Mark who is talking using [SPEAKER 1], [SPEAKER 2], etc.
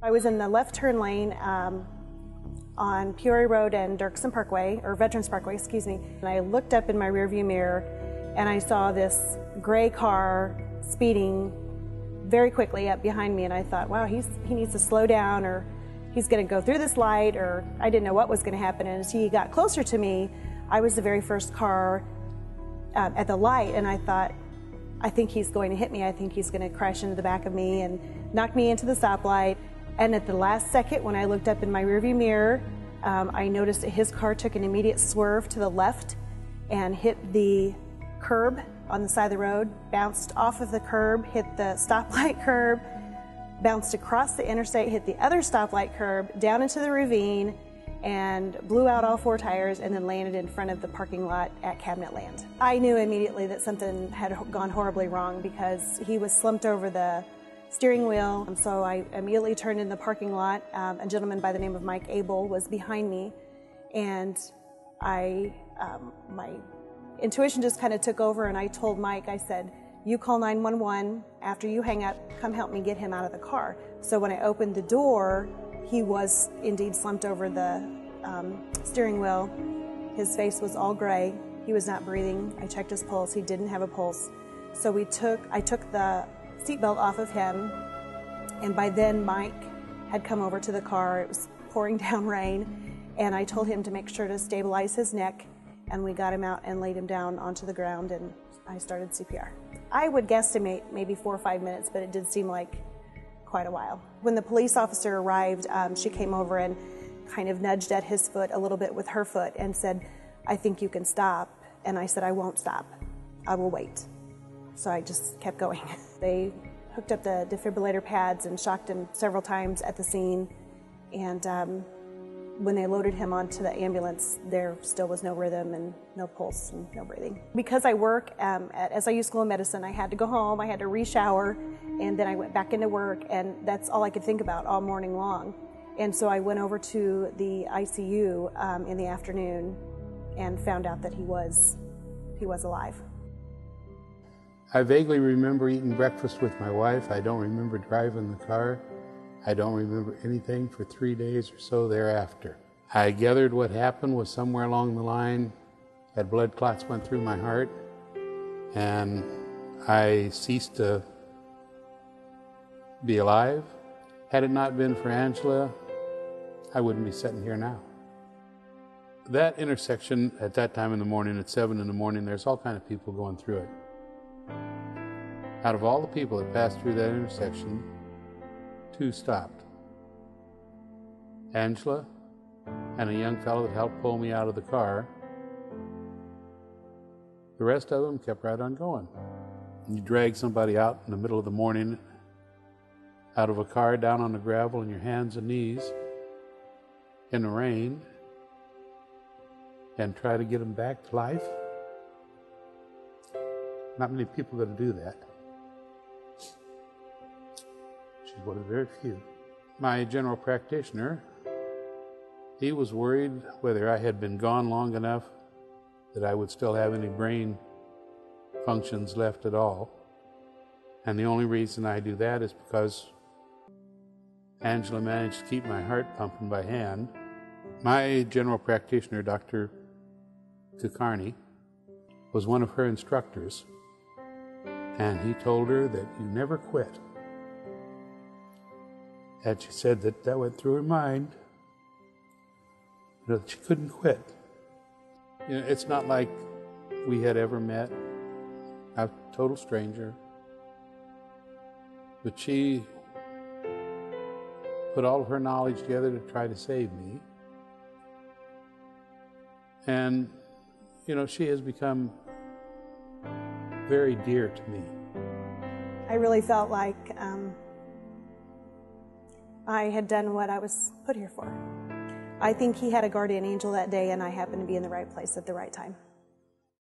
[SPEAKER 1] I was in the left turn lane on Peoria Road and Dirksen Parkway, or Veterans Parkway, excuse me. And I looked up in my rearview mirror and I saw this gray car speeding very quickly up behind me, and I thought, wow, he needs to slow down, or he's going to go through this light, or I didn't know what was going to happen. And as he got closer to me, I was the very first car at the light, and I thought, I think he's going to hit me. I think he's going to crash into the back of me and knock me into the stoplight. And at the last second, when I looked up in my rearview mirror, I noticed that his car took an immediate swerve to the left and hit the curb on the side of the road, bounced off of the curb, hit the stoplight curb, bounced across the interstate, hit the other stoplight curb, down into the ravine, and blew out all 4 tires, and then landed in front of the parking lot at Cabinet Land. I knew immediately that something had gone horribly wrong because he was slumped over the steering wheel. And so I immediately turned in the parking lot. A gentleman by the name of Mike Abel was behind me, and my intuition just kind of took over, and I told Mike, I said, you call 911, after you hang up, come help me get him out of the car. So when I opened the door, he was indeed slumped over the steering wheel. His face was all gray. He was not breathing. I checked his pulse. He didn't have a pulse. So I took the seatbelt off of him, and by then Mike had come over to the car. It was pouring down rain, and I told him to make sure to stabilize his neck, and we got him out and laid him down onto the ground, and I started CPR. I would guesstimate maybe 4 or 5 minutes, but it did seem like quite a while. When the police officer arrived, she came over and kind of nudged at his foot a little bit with her foot and said, I think you can stop. And I said, I won't stop. I will wait. So I just kept going. They hooked up the defibrillator pads and shocked him several times at the scene. And when they loaded him onto the ambulance, there still was no rhythm and no pulse and no breathing. Because I work at SIU School of Medicine, I had to go home, I had to re-shower, and then I went back into work, and that's all I could think about all morning long. And so I went over to the ICU in the afternoon and found out that he was alive.
[SPEAKER 2] I vaguely remember eating breakfast with my wife. I don't remember driving the car. I don't remember anything for 3 days or so thereafter. I gathered what happened was somewhere along the line that blood clots went through my heart, and I ceased to be alive. Had it not been for Angela, I wouldn't be sitting here now. That intersection at that time in the morning, at 7 in the morning, there's all kind of people going through it. Out of all the people that passed through that intersection, 2 stopped. Angela and a young fellow that helped pull me out of the car. The rest of them kept right on going. You drag somebody out in the middle of the morning out of a car down on the gravel on your hands and knees in the rain and try to get them back to life. Not many people are going to do that. She's one of the very few. My general practitioner, he was worried whether I had been gone long enough that I would still have any brain functions left at all. And the only reason I do that is because Angela managed to keep my heart pumping by hand. My general practitioner, Dr. Kukarni, was one of her instructors, and he told her that you never quit. And she said that went through her mind, that she couldn't quit. You know, it's not like we had ever met, a total stranger, but she put all of her knowledge together to try to save me. And, you know, she has become very dear to me.
[SPEAKER 1] I really felt like I had done what I was put here for. I think he had a guardian angel that day, and I happened to be in the right place at the right time.